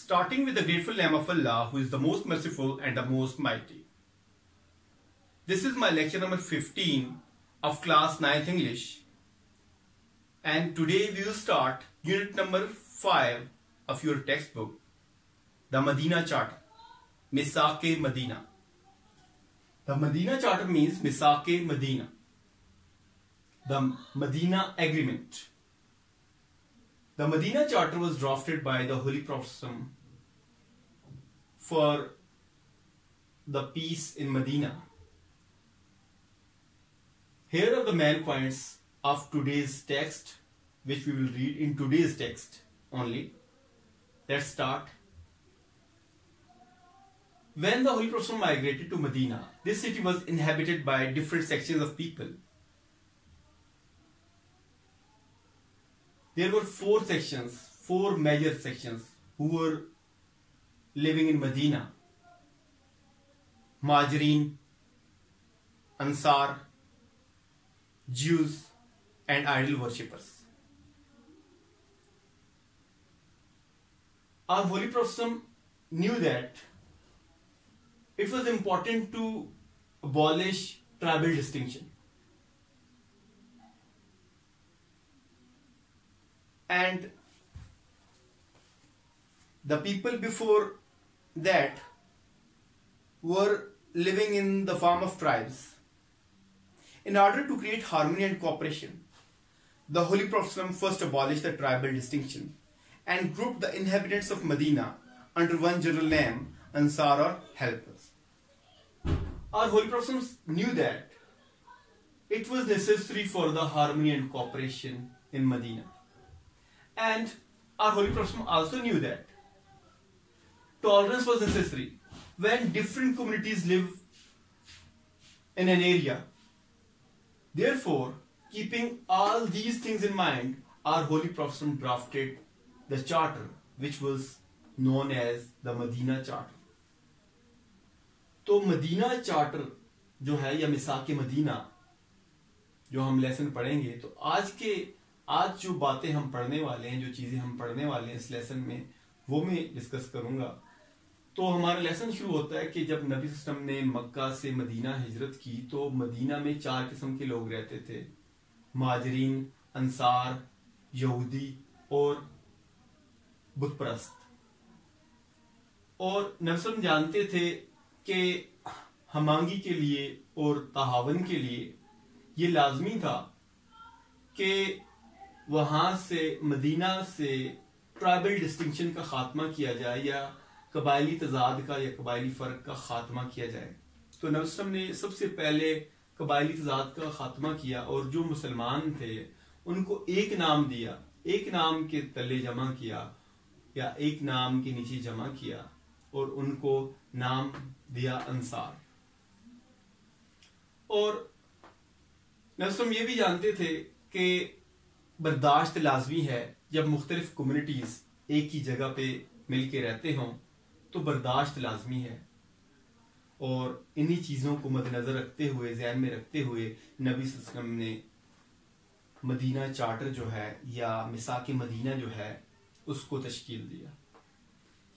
starting with the grateful name of Allah, who is the most merciful and the most mighty. This is my lecture number 15 of class 9th English, and today we will start unit number 5 of your textbook, the Medina Charter, Misaq-e Medina. The Medina Charter means Misaq-e Medina, the Medina Agreement. The Medina Charter was drafted by the Holy Prophet for the peace in Medina. Here are the main points of today's text, which we will read in today's text only. Let's start. When the Holy Prophet migrated to Medina, this city was inhabited by different sections of people. There were four major sections who were living in Medina: Muhajirin, Ansar, Jews, and idol worshippers. Our Holy Prophet knew that it was important to abolish tribal distinction. And the people before that were living in the form of tribes. In order to create harmony and cooperation, the Holy Prophet first abolished the tribal distinction and grouped the inhabitants of Medina under one general name, Ansar, or helpers. Our Holy Prophet knew that it was necessary for the harmony and cooperation in Medina. And our Holy Prophet also knew that tolerance was necessary when different communities live in an area. Therefore, keeping all these things in mind, our Holy Prophet drafted the charter, which was known as the Medina Charter. تو مدینہ charter جو ہے یا میثاق مدینہ جو ہم lesson پڑھیں گے، تو آج جو باتیں ہم پڑھنے والے ہیں، جو چیزیں ہم پڑھنے والے ہیں اس لیسن میں، وہ میں ڈسکس کروں گا. تو ہمارا لیسن شروع ہوتا ہے کہ جب نبی صلی اللہ علیہ وسلم نے مکہ سے مدینہ ہجرت کی تو مدینہ میں 4 قسم کے لوگ رہتے تھے: مہاجرین، انصار، یہودی اور بت پرست. اور نبی صلی اللہ علیہ وسلم جانتے تھے کہ ہمانگی کے لیے اور تعاون کے لیے یہ لازمی تھا کہ وہاں سے مدینہ سے ٹرائبل ڈسٹنکشن کا خاتمہ کیا جائے یا قبائلی تضاد کا یا قبائلی فرق کا خاتمہ کیا جائے. تو نبی صلی اللہ علیہ وسلم نے سب سے پہلے قبائلی تضاد کا خاتمہ کیا اور جو مسلمان تھے ان کو ایک نام دیا، ایک نام کے تلے جمع کیا یا ایک نام کے نیچے جمع کیا اور ان کو نام دیا انصار. اور نبی صلی اللہ علیہ وسلم یہ بھی جانتے تھے کہ برداشت لازمی ہے جب مختلف کمیونٹیز ایک ہی جگہ پہ مل کے رہتے ہوں تو برداشت لازمی ہے. اور انہی چیزوں کو مد نظر رکھتے ہوئے، ذہن میں رکھتے ہوئے نبی صلی اللہ علیہ وسلم نے مدینہ چارٹر جو ہے یا میثاق مدینہ جو ہے اس کو تشکیل دیا.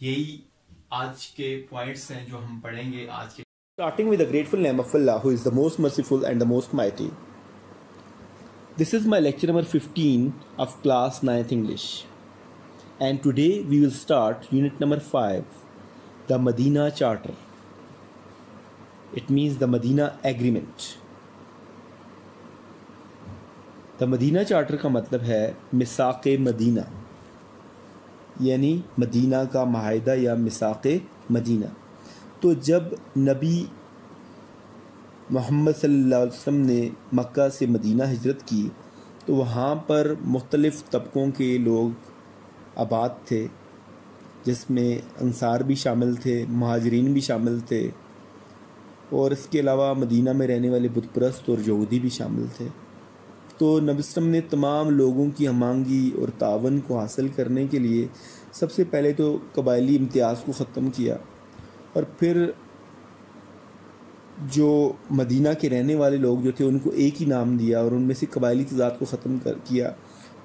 یہی آج کے پوائنٹس ہیں جو ہم پڑھیں گے آج کے. Starting with the grateful name of Allah, who is the most merciful and the most mighty. This is my lecture number 15 of class 9th English. And today we will start unit number 5, the Medina Charter. It means the Medina Agreement. The Medina Charter کا مطلب ہے میثاق مدینہ، یعنی مدینہ کا معاہدہ یا میثاق مدینہ. تو جب نبی محمد صلی اللہ علیہ وسلم نے مکہ سے مدینہ ہجرت کی تو وہاں پر مختلف طبقوں کے لوگ آباد تھے، جس میں انصار بھی شامل تھے، مہاجرین بھی شامل تھے، اور اس کے علاوہ مدینہ میں رہنے والے بت پرست اور یہودی بھی شامل تھے. تو نبی صلی اللہ علیہ وسلم نے تمام لوگوں کی ہمانگی اور تعاون کو حاصل کرنے کے لیے سب سے پہلے تو قبائلی امتیاز کو ختم کیا، اور پھر جو مدینہ کے رہنے والے لوگ جو تھے ان کو ایک ہی نام دیا اور ان میں سے قبائلی تضاد کو ختم کیا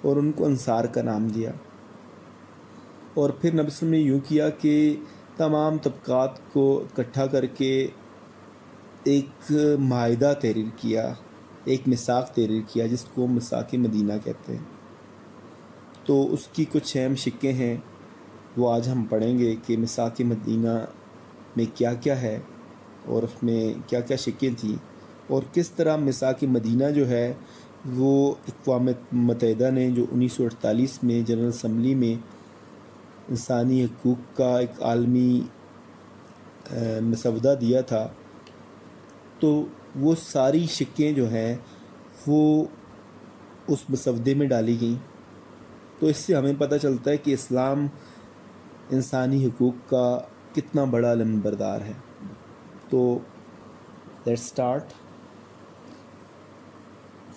اور ان کو انصار کا نام دیا. اور پھر نبی صلی اللہ علیہ وسلم نے یوں کیا کہ تمام طبقات کو اکٹھا کر کے ایک معاہدہ تحریر کیا، ایک میثاق تحریر کیا جس کو میثاق مدینہ کہتے ہیں۔ تو اس کی کچھ اہم شقیں ہیں، وہ آج ہم پڑھیں گے کہ میثاق مدینہ میں کیا کیا ہے اور اس میں کیا کیا شقیں تھیں، اور کس طرح میثاق مدینہ جو ہے وہ اقوام متحدہ نے جو 1948 میں جنرل اسمبلی میں انسانی حقوق کا ایک عالمی مسودہ دیا تھا، تو وہ ساری شقیں جو ہیں وہ اس مسودے میں ڈالی گئیں۔ تو اس سے ہمیں پتہ چلتا ہے کہ اسلام انسانی حقوق کا کتنا بڑا علمبردار ہے۔ تو let's start.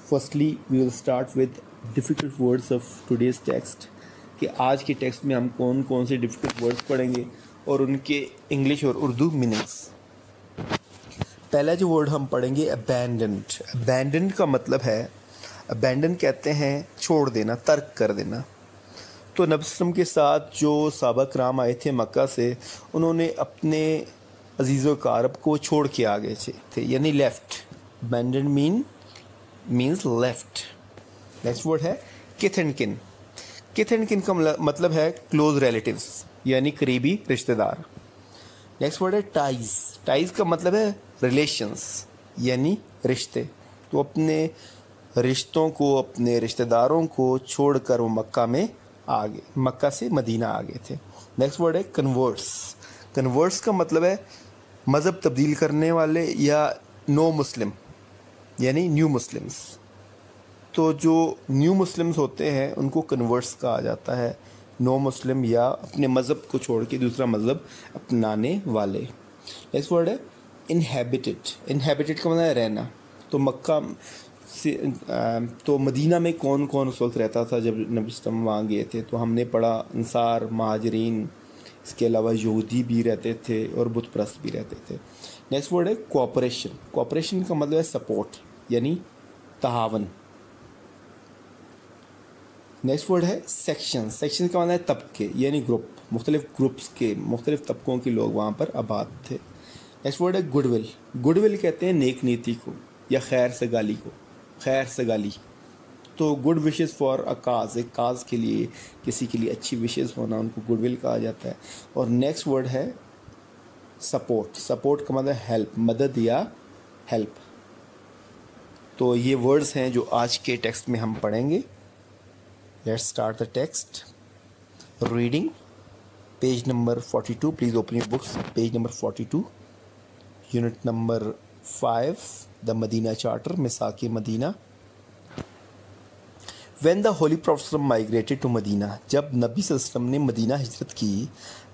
Firstly we will start with difficult words of today's text, کہ آج کے ٹیکسٹ میں ہم کون کون سے ڈیفیکلٹ ورڈس پڑھیں گے اور ان کے انگلش اور اردو میننگس۔ پہلا جو ورڈ ہم پڑھیں گے ابینڈنڈ۔ ابینڈنڈ کا مطلب ہے، ابینڈن کہتے ہیں چھوڑ دینا، ترک کر دینا۔ تو نبی صلی اللہ علیہ وسلم کے ساتھ جو صحابہ کرام آئے تھے مکہ سے، انہوں نے اپنے عزیز و اقارب کو چھوڑ کے آگے تھے، یعنی left. Abandon means left. Next word ہے کتھ اینڈ کن۔ کتھ اینڈ کن کا مطلب ہے کلوز ریلیٹیوز، یعنی قریبی رشتہ دار۔ نیکسٹ ورڈ ہے ٹائز۔ ٹائز کا مطلب ہے ریلیشنز، یعنی رشتے۔ تو اپنے رشتوں کو، اپنے رشتہ داروں کو چھوڑ کر وہ مکہ سے مدینہ آ گئے تھے۔ نیکسٹ ورڈ ہے کنورٹس۔ کنورٹس کا مطلب ہے مذہب تبدیل کرنے والے یا نو مسلم، یعنی نیو مسلمس۔ تو جو نیو مسلمس ہوتے ہیں ان کو کنورٹس کہا جاتا ہے، نو مسلم یا اپنے مذہب کو چھوڑ کے دوسرا مذہب اپنانے والے۔ نیکسٹ ورڈ ہے انہیبیٹڈ۔ انہیبیٹڈ کا مطلب ہے رہنا۔ تو مکہ سے تو مدینہ میں کون کون اس وقت رہتا تھا جب نبی صلی اللہ علیہ وسلم وہاں گئے تھے؟ تو ہم نے پڑھا انصار، مہاجرین، اس کے علاوہ یہودی بھی رہتے تھے اور بت پرست بھی رہتے تھے۔ نیکسٹ ورڈ ہے کوآپریشن۔ کوآپریشن کا مطلب ہے سپورٹ، یعنی تعاون۔ نیکسٹ ورڈ ہے سیکشن۔ سیکشن کا مطلب ہے طبقے، یعنی گروپ، مختلف گروپس کے، مختلف طبقوں کے لوگ وہاں پر آباد تھے۔ نیکسٹ ورڈ ہے گڈ ول۔ گڈ ول کہتے ہیں نیک نیتی کو یا خیر سگالی کو، خیر سگالی۔ تو good wishes for a cause, ایک کاز کے لیے، کسی کے لیے اچھی وشز ہونا، ان کو گڈ ول کہا جاتا ہے۔ اور نیکسٹ ورڈ ہے سپورٹ۔ سپورٹ کا مطلب ہے ہیلپ، مدد یا ہیلپ۔ تو یہ ورڈز ہیں جو آج کے ٹیکسٹ میں ہم پڑھیں گے۔ Let's start the text reading. Page number 42، please open your books. Page number 42، unit number 5، the Medina charter, میثاق Medina. When the Holy Prophet migrated to Medina، جب نبی صلی اللہ علیہ وسلم نے مدینہ ہجرت کی،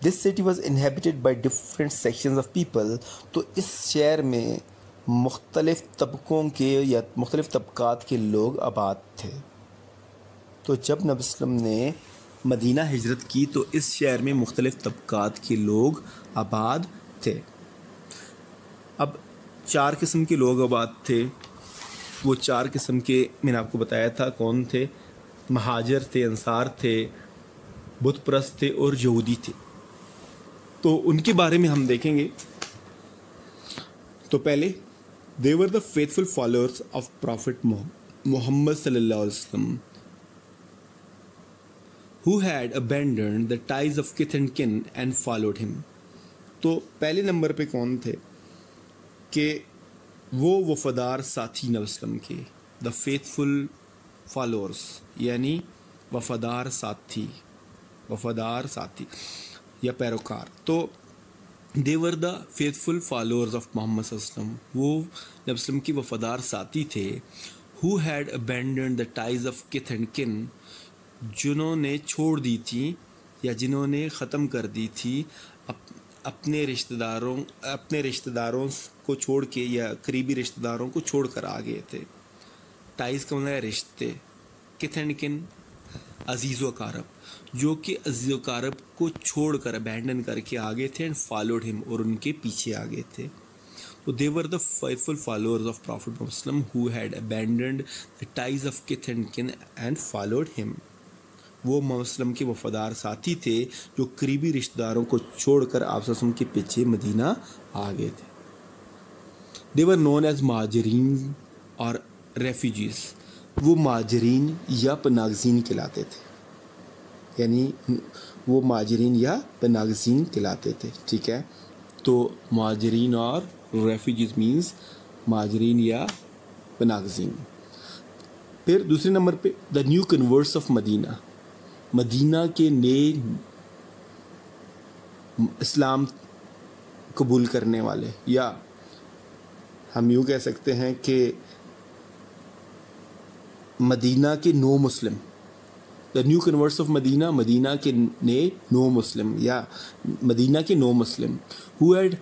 this city was inhabited by different sections of people، تو اس شہر میں مختلف طبقوں کے یا مختلف طبقات کے لوگ آباد تھے۔ تو جب نبی صلی اللہ علیہ وسلم نے مدینہ ہجرت کی تو اس شہر میں مختلف طبقات کے لوگ آباد تھے۔ اب 4 قسم کے لوگ آباد تھے۔ وہ 4 قسم کے میں نے آپ کو بتایا تھا کون تھے۔ مہاجر تھے، انصار تھے، بت پرست تھے اور یہودی تھے۔ تو ان کے بارے میں ہم دیکھیں گے۔ تو پہلے they were the faithful followers of Prophet Muhammad صلی اللہ علیہ وسلم who had abandoned the ties of kith and kin and followed him۔ تو پہلے نمبر پہ کون تھے کہ وہ وفادار ساتھی نبی صلی اللہ علیہ وسلم کے، دا فیتھفل فالوورس، یعنی وفادار ساتھی یا پیروکار۔ تو they were the faithful followers of محمد صلی اللہ علیہ وسلم، وہ نبی صلی اللہ علیہ وسلم کی وفادار ساتھی تھے۔ who had abandoned the ties of kith and kin، جنہوں نے چھوڑ دی تھی یا جنہوں نے ختم کر دی تھی اپنے رشتہ داروں کو چھوڑ کے یا قریبی رشتہ داروں کو چھوڑ کر آ گئے تھے۔ ٹائز کا مطلب ہے رشتے، کتھ اینڈ کن عزیز و اقارب، جو کہ عزیز و اقارب کو چھوڑ کر ابینڈن کر کے آگے تھے، اینڈ فالوڈ ہم، اور ان کے پیچھے آگے تھے۔ تو they were the faithful followers of Prophet Muhammad who had abandoned the ties of kith and kin and followed him۔ وہ محمد صلی اللہ علیہ وسلم کے وفادار ساتھی تھے جو قریبی رشتہ داروں کو چھوڑ کر آپ صلی اللہ علیہ وسلم کے پیچھے مدینہ آ گئے تھے. They were known as مہاجرین اور ریفیوجیز. وہ مہاجرین یا پناگزین کہلاتے تھے, یعنی وہ مہاجرین یا پناگزین کہلاتے تھے. ٹھیک ہے, تو مہاجرین اور ریفیوجیز مینز مہاجرین یا پناگزین. پھر دوسرے نمبر پہ دا نیو کنورٹس آف مدینہ. مدینہ کے نئے اسلام قبول کرنے والے, یا ہم یوں کہہ سکتے ہیں کہ مدینہ کے نو مسلم. دا نیو کنورٹس آف مدینہ, مدینہ کے نئے نو مسلم یا مدینہ کے نو مسلم who had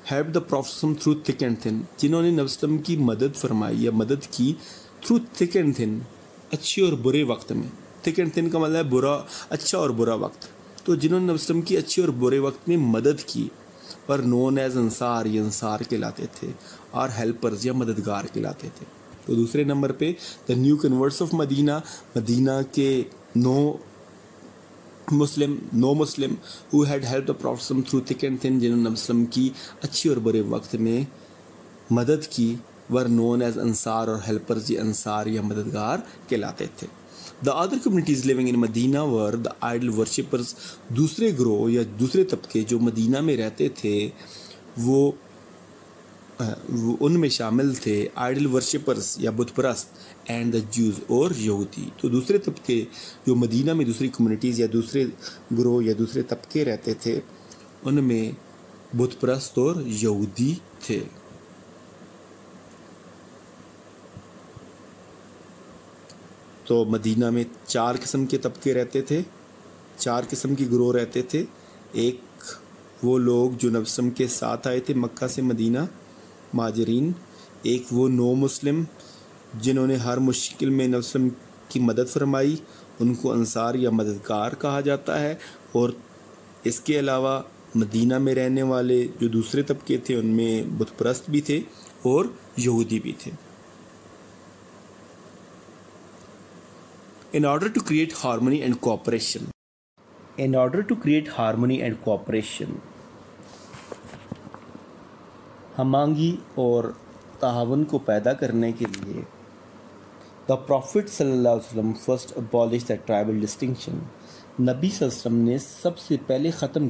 helped the Prophet through thick and thin, جنہوں نے نبی صلی اللہ علیہ وسلم کی مدد فرمائی یا مدد کی through thick and thin, اچھے اور برے وقت میں. thick and thin کا مطلب ہے برا, اچھا اور برا وقت. تو جنہوں نے نبی صلی اللہ علیہ وسلم کی اچھے اور برے وقت میں مدد کی, پر نون ایز انصار, یہ انصار کہلاتے تھے, اور ہیلپرز یا مددگار کہلاتے تھے. تو دوسرے نمبر پہ دا نیو کنورٹس آف مدینہ, مدینہ کے نو مسلم who had helped the Prophet through thick and thin, جنہوں نے نبی صلی اللہ علیہ وسلم کی اچھی اور برے وقت میں مدد کی, were known as انصار, اور ہیلپرز یہ انصار یا مددگار کہلاتے تھے. The other communities living in Medina were the idol worshippers. دوسرے گروہ یا دوسرے طبقے جو مدینہ میں رہتے تھے وہ ان میں شامل تھے آئیڈل ورشپرز یا بت پرست, اینڈ دا جوز, اور یہودی. تو دوسرے طبقے جو مدینہ میں دوسری کمیونٹیز یا دوسرے گروہ یا دوسرے طبقے رہتے تھے ان میں بت پرست اور یہودی تھے. تو مدینہ میں 4 قسم کے طبقے رہتے تھے, 4 قسم کی گروہ رہتے تھے. ایک وہ لوگ جو نبی صلی اللہ علیہ وسلم کے ساتھ آئے تھے مکہ سے مدینہ, مہاجرین. ایک وہ نو مسلم جنہوں نے ہر مشکل میں نبی صلی اللہ علیہ وسلم کی مدد فرمائی, ان کو انصار یا مددگار کہا جاتا ہے. اور اس کے علاوہ مدینہ میں رہنے والے جو دوسرے طبقے تھے ان میں بت پرست بھی تھے اور یہودی بھی تھے. In order to create harmony and cooperation. In order to create harmony and cooperation, ہمانگی اور تعاون کو پیدا کرنے کے لیے the Prophet صلی اللہ علیہ وسلم first abolished the tribal distinction. نبی صلی اللہ علیہ وسلم نے سب سے پہلے ختم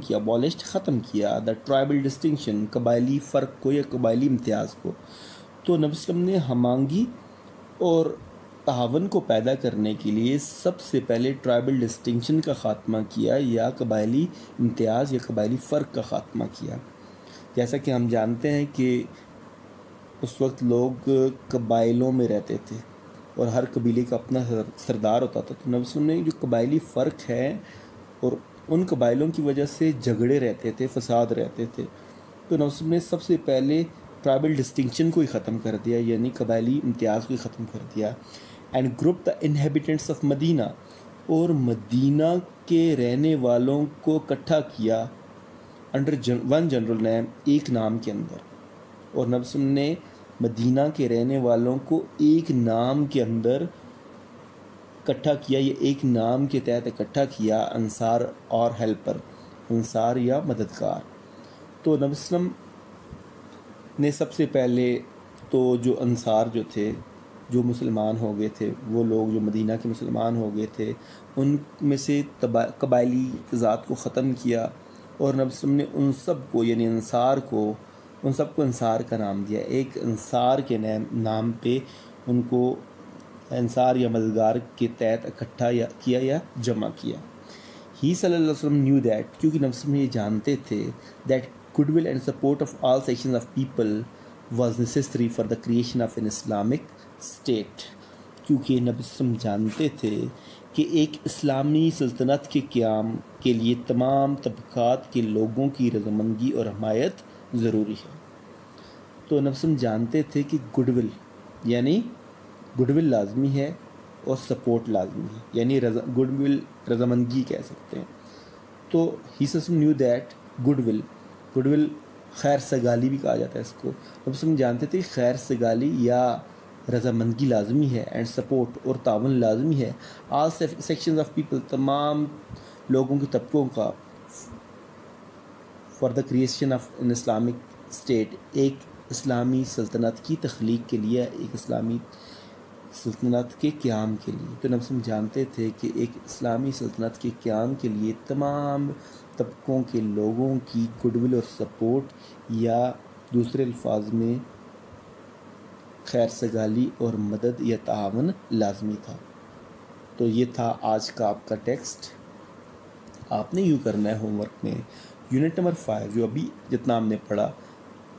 کیا the tribal distinction, قبائلی فرق کو یا قبائلی امتیاز کو. تو نبی صلی اللہ علیہ وسلم نے ہمانگی اور تعاون کو پیدا کرنے کے لیے سب سے پہلے ٹرائبل ڈسٹنکشن کا خاتمہ کیا یا قبائلی امتیاز یا قبائلی فرق کا خاتمہ کیا. جیسا کہ ہم جانتے ہیں کہ اس وقت لوگ قبائلوں میں رہتے تھے اور ہر قبیلے کا اپنا سردار ہوتا تھا. تو نبی صلی اللہ علیہ وسلم نے جو قبائلی فرق ہے اور ان قبائلوں کی وجہ سے جھگڑے رہتے تھے, فساد رہتے تھے, تو نبی صلی اللہ علیہ وسلم نے سب سے پہلے ٹرائبل ڈسٹنکشن کو ہی ختم کر دیا, یعنی قبائلی امتیاز کو ہی ختم کر دیا. And group the inhabitants of Medina, اور مدینہ کے رہنے والوں کو اکٹھا کیا انڈر ون جنرل نیم, ایک نام کے اندر. اور نبی صلی اللہ علیہ وسلم نے مدینہ کے رہنے والوں کو ایک نام کے اندر اکٹھا کیا یا ایک نام کے تحت اکٹھا کیا, انصار اور ہیلپر, انصار یا مددگار. تو نبی صلی اللہ علیہ وسلم نے سب سے پہلے تو جو انصار جو تھے, جو مسلمان ہو گئے تھے, وہ لوگ جو مدینہ کے مسلمان ہو گئے تھے, ان میں سے قبائلی ذات کو ختم کیا, اور نبی صلی اللہ علیہ وسلم نے ان سب کو یعنی انصار کو, ان سب کو انصار کا نام دیا. ایک انصار کے نام پہ ان کو انصار یا مددگار کے تحت اکٹھا کیا یا جمع کیا. ہی صلی اللہ علیہ وسلم نیو دیٹ, کیونکہ نبی صلی اللہ علیہ وسلم یہ جانتے تھے that good will end support of all sections of people was necessary for the creation of an Islamic state. کیونکہ نبی صلی اللہ علیہ وسلم جانتے تھے کہ ایک اسلامی سلطنت کے قیام کے لیے تمام طبقات کے لوگوں کی رضامندی اور حمایت ضروری ہے. تو نبی صلی اللہ علیہ وسلم جانتے تھے کہ گڈ ول یعنی گڈ ول لازمی ہے اور سپورٹ لازمی ہے, یعنی گڈ ول رضامندگی کہہ سکتے ہیں. تو ہی نیو دیٹ گڈ ول خیر سگالی بھی کہا جاتا ہے اس کو. نبی صلی اللہ علیہ وسلم جانتے تھے خیر سگالی یا رضامندگی لازمی ہے، اینڈ سپورٹ اور تعاون لازمی ہے. آل سیکشنز آف پیپل، تمام لوگوں کے طبقوں کا، for the creation of an Islamic state, ایک اسلامی سلطنت کی تخلیق کے لیے، ایک اسلامی سلطنت کے قیام کے لیے. تو ہم جانتے تھے کہ ایک اسلامی سلطنت کے قیام کے لیے تمام طبقوں کے لوگوں کی گڈ ول اور سپورٹ، یا دوسرے الفاظ میں خیر سگالی اور مدد یا تعاون لازمی تھا. تو یہ تھا آج کا آپ کا ٹیکسٹ. آپ نے یوں کرنا ہے ہوم ورک میں یونٹ نمبر 5 جو ابھی جتنا ہم نے پڑھا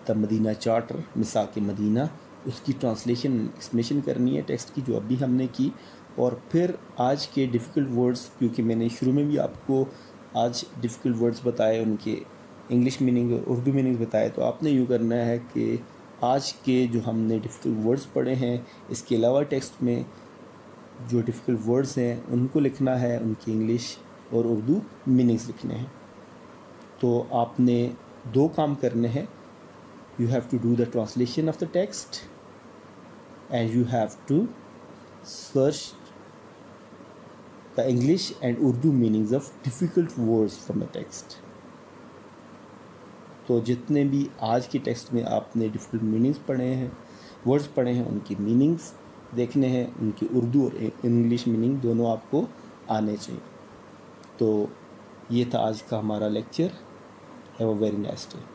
دا مدینہ چارٹر، میثاق مدینہ، اس کی ٹرانسلیشن ایکسپلینیشن کرنی ہے ٹیکسٹ کی جو ابھی ہم نے کی. اور پھر آج کے ڈیفیکلٹ ورڈز، کیونکہ میں نے شروع میں بھی آپ کو آج ڈیفیکلٹ ورڈز بتائے، ان کے انگلش میننگ اور اردو میننگ بتائے، تو آپ نے یوں کرنا ہے کہ آج کے جو ہم نے ڈیفیکلٹ ورڈز پڑھے ہیں اس کے علاوہ ٹیکسٹ میں جو ڈیفیکلٹ ورڈز ہیں ان کو لکھنا ہے، ان کی انگلش اور اردو میننگز لکھنے ہیں. تو آپ نے 2 کام کرنے ہیں. You have to do the translation of the text and you have to search the English and Urdu meanings of difficult words from the text. تو جتنے بھی آج کے ٹیکسٹ میں آپ نے ڈیفیکلٹ میننگز پڑھے ہیں، ورڈز پڑھے ہیں، ان کی میننگز دیکھنے ہیں، ان کی اردو اور انگلش میننگ دونوں آپ کو آنے چاہیے. تو یہ تھا آج کا ہمارا lecture. Have a very nice day.